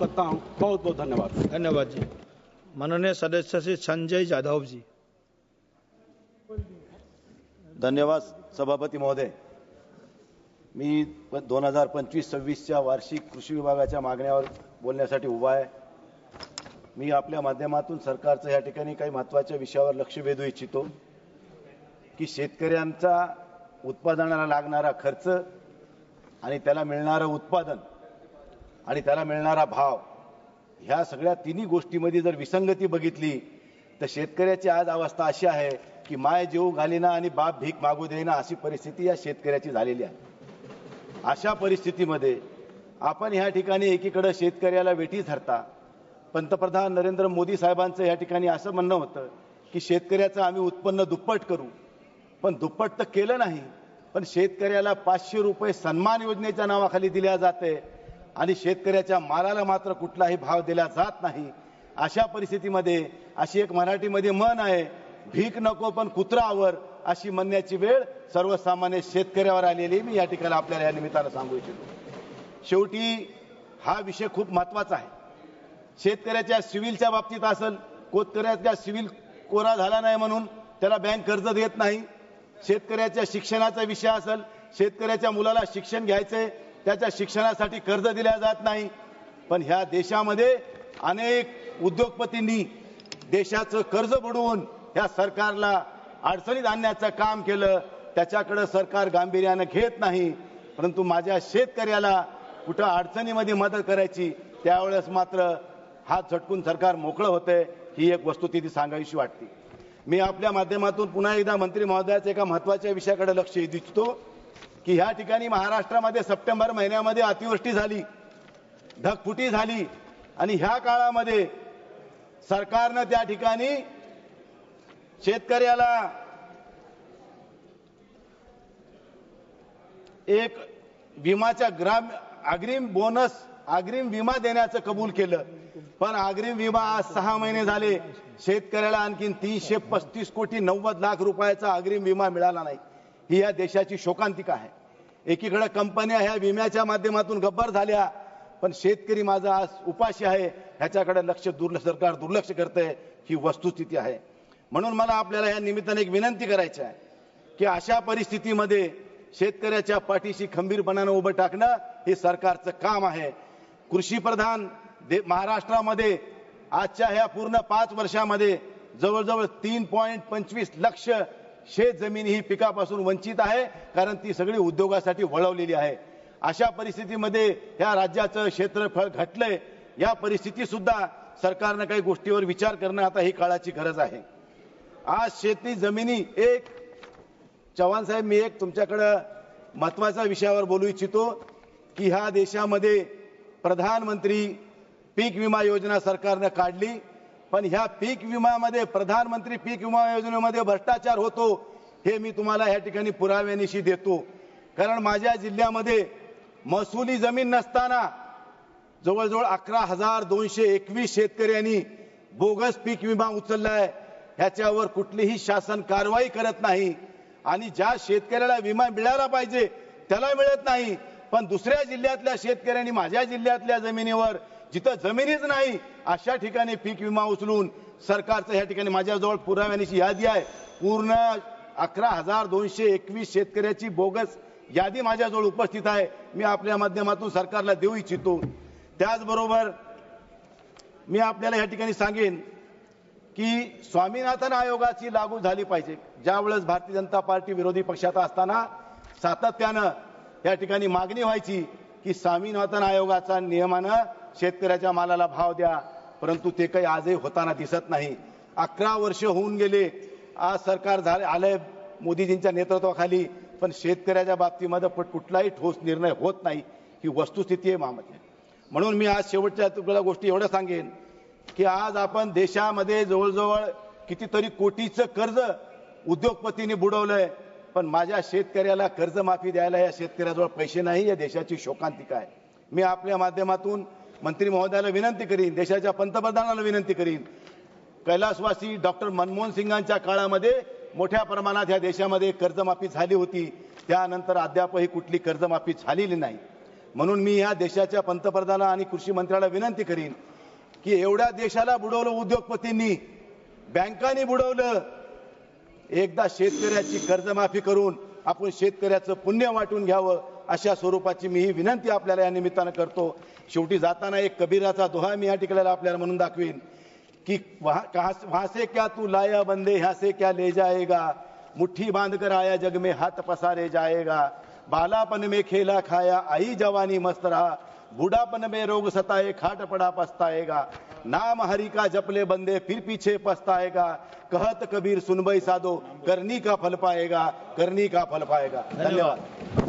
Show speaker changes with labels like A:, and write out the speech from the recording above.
A: करता हूँ। बहुत बहुत धन्यवाद।
B: धन्यवाद जी। माननीय सदस्य श्री संजय जाधव जी।
C: धन्यवाद सभापती महोदय। मी 2025-26च्या वार्षिक कृषी विभागाच्या मागण्यावर बोलण्यासाठी उभा आहे। मी आपल्या माध्यमातून सरकारचं या ठिकाणी काही महत्त्वाच्या विषयावर लक्ष वेधू इच्छितो की शेतकऱ्यांचा उत्पादनाला लागणारा खर्च आणि त्याला मिळणारं उत्पादन आणि त्याला मिळणारा भाव ह्या सगळ्या तिन्ही गोष्टींमध्ये जर विसंगती बघितली तर शेतकऱ्याची आज अवस्था अशी आहे की माय जेऊ घालीना आणि बाप भीक मागू देईना अशी परिस्थिती या शेतकऱ्याची झालेली आहे। अशा परिस्थितीमध्ये आपण ह्या ठिकाणी एकीकडे शेतकऱ्याला वेठी धरता पंतप्रधान नरेंद्र मोदी साहेबांचं या ठिकाणी असं म्हणणं होतं की शेतकऱ्याचं आम्ही उत्पन्न दुप्पट करू, पण दुप्पट तर केलं नाही, पण शेतकऱ्याला 500 रुपये सन्मान योजनेच्या नावाखाली दिल्या जाते आणि शेतकऱ्याच्या मालाला मात्र कुठलाही भाव दिला जात नाही। अशा परिस्थितीमध्ये अशी एक मराठीमध्ये म्हण आहे, भीक नको पण कुत्रावर, अशी म्हणण्याची वेळ सर्वसामान्य शेतकऱ्यावर आलेली मी या ठिकाणी आपल्याला या निमित्तानं सांगू इच्छितो। शेवटी हा विषय खूप महत्त्वाचा आहे। शेतकऱ्याच्या सिव्हिलच्या बाबतीत असेल, शेतकऱ्याच्या सिव्हिल कोरा झाला नाही म्हणून त्याला बँक कर्ज देत नाही। शेतकऱ्याच्या शिक्षणाचा विषय असेल, शेतकऱ्याच्या मुलाला शिक्षण घ्यायचंय, त्याच्या शिक्षणासाठी कर्ज दिल्या जात नाही। पण ह्या देशामध्ये अनेक उद्योगपतींनी देशाचं कर्ज बुडवून ह्या सरकारला अडचणीत आणण्याचं काम केलं, त्याच्याकडे सरकार गांभीर्याने घेत नाही। परंतु माझ्या शेतकऱ्याला कुठं अडचणीमध्ये मदत करायची त्यावेळेस मात्र हात झटकून सरकार मोकळं होतंय, ही एक वस्तुस्थिती सांगावीशी वाटते। मी आपल्या माध्यमातून पुन्हा एकदा मंत्री महोदयाच्या एका महत्त्वाच्या विषयाकडे लक्ष वेधू इच्छितो की ह्या ठिकाणी महाराष्ट्रामध्ये सप्टेंबर महिन्यामध्ये अतिवृष्टी झाली, ढगफुटी झाली आणि ह्या काळामध्ये सरकारनं त्या ठिकाणी शेतकऱ्याला एक विमाच्या अग्रिम विमा देण्याचं कबूल केलं, पण अग्रिम विमा आज 6 महिने झाले शेतकऱ्याला आणखीन 335 कोटी 90 लाख रुपयाचा अग्रिम विमा मिळाला नाही। ही या देशाची शोकांतिका आहे। एकीकडे कंपन्या ह्या विम्याच्या माध्यमातून गब्बर झाल्या, पण शेतकरी माझा आज उपाशी आहे, ह्याच्याकडे सरकार दुर्लक्ष करतंय, ही वस्तुस्थिती आहे। म्हणून मला आपल्याला या निमित्ताने एक विनंती करायची आहे की अशा परिस्थितीमध्ये शेतकऱ्याच्या पाठीशी खंबीरपणाने उभं टाकणं हे सरकारचं काम आहे। कृषी प्रधान महाराष्ट्रामध्ये आजच्या ह्या पूर्ण 5 वर्षामध्ये जवळजवळ 3.25 लक्ष शेत जमीन ही पिकापासून वंचित आहे, कारण ती सगळी उद्योगासाठी वळवलेली आहे। अशा परिस्थितीमध्ये ह्या राज्याचं क्षेत्रफळ घटलंय। या परिस्थितीत सुद्धा सरकारने काही गोष्टीवर विचार करणं आता ही काळाची गरज आहे। आज शेती जमिनी चव्हाण साहेब, मी एक तुमच्याकडे महत्त्वाच्या विषयावर बोलू इच्छितो की ह्या देशामध्ये प्रधानमंत्री पीक विमा योजना सरकारने काढली, पण ह्या पीक विमामध्ये प्रधानमंत्री पीक विमा योजनेमध्ये भ्रष्टाचार होतो हे मी तुम्हाला या ठिकाणी पुराव्यानिशी देतो। कारण माझ्या जिल्ह्यामध्ये महसुली जमीन नसताना जवळजवळ 11,221 शेतकऱ्यांनी बोगस पीक विमा उचललाय, ह्याच्यावर कुठलीही शासन कारवाई करत नाही आणि ज्या शेतकऱ्याला विमा मिळाला पाहिजे त्याला मिळत नाही। पण दुसऱ्या जिल्ह्यातल्या शेतकऱ्यांनी माझ्या जिल्ह्यातल्या जमिनीवर जिथं जमिनीच नाही अशा ठिकाणी पीक विमा उचलून सरकारचं या ठिकाणी माझ्याजवळ पुराव्यानिशी यादी आहे, पूर्ण 11,221 शेतकऱ्याची बोगस यादी माझ्याजवळ उपस्थित आहे, मी आपल्या माध्यमातून सरकारला देऊ इच्छितो। त्याचबरोबर मी आपल्याला या ठिकाणी सांगेन की स्वामीनाथन आयोगाची लागू झाली पाहिजे। ज्यावेळेस भारतीय जनता पार्टी विरोधी पक्षात असताना सातत्यानं या ठिकाणी मागणी व्हायची की स्वामीनाथन आयोगाच्या नियमानं शेतकऱ्याच्या मालाला भाव द्या, परंतु ते काही आजही होताना दिसत नाही। 11 वर्ष होऊन गेले, आज सरकार आलंय मोदीजींच्या नेतृत्वाखाली, पण शेतकऱ्याच्या बाबतीमध्ये कुठलाही ठोस निर्णय होत नाही, ही वस्तुस्थिती आहे महामंत्री। म्हणून मी आज शेवटच्या तुला गोष्टी एवढं सांगेन की आज आपण देशामध्ये जवळजवळ कितीतरी कोटीचं कर्ज उद्योगपतींनी बुडवलंय, पण माझ्या शेतकऱ्याला कर्जमाफी द्यायला या शेतकऱ्याजवळ पैसे नाही, या देशाची शोकांतिका आहे। मी आपल्या माध्यमातून मंत्री महोदयाला विनंती करीन, देशाच्या पंतप्रधानाला विनंती करीन, कैलासवासी डॉक्टर मनमोहन सिंगांच्या काळामध्ये मोठ्या प्रमाणात या देशामध्ये कर्जमाफी झाली होती, त्यानंतर अद्यापही कुठली कर्जमाफी झालेली नाही। म्हणून मी या देशाच्या पंतप्रधाना आणि कृषी मंत्र्याला विनंती करीन की एवढ्या देशाला बुडवलं उद्योगपतींनी, बँकांनी बुडवलं, एकदा शेतकऱ्याची कर्जमाफी करून आपण शेतकऱ्याचं पुण्य वाटून घ्यावं, अशा स्वरूपाची मी ही विनंती आपल्याला या निमित्तानं करतो. शेवटी जाताना एक कबीराचा दोहा मी या ठिकाणी आपल्याला म्हणून दाखवीन की वहां से क्या तू लाया बंदे, यहाँ से क्या ले जाएगा, मुट्ठी बांध कर आया जग में हाथ पसारे जाएगा, बालापन में खेला खाया आई जवानी मस्त रहा, बूढ़ापन में रोग सताए खाट पड़ा पछताएगा, नाम हरि का जपले बंदे फिर पीछे पछताएगा, कहत कबीर सुनबई साधो करनी का फल पाएगा, करनी का फल पाएगा. धन्यवाद.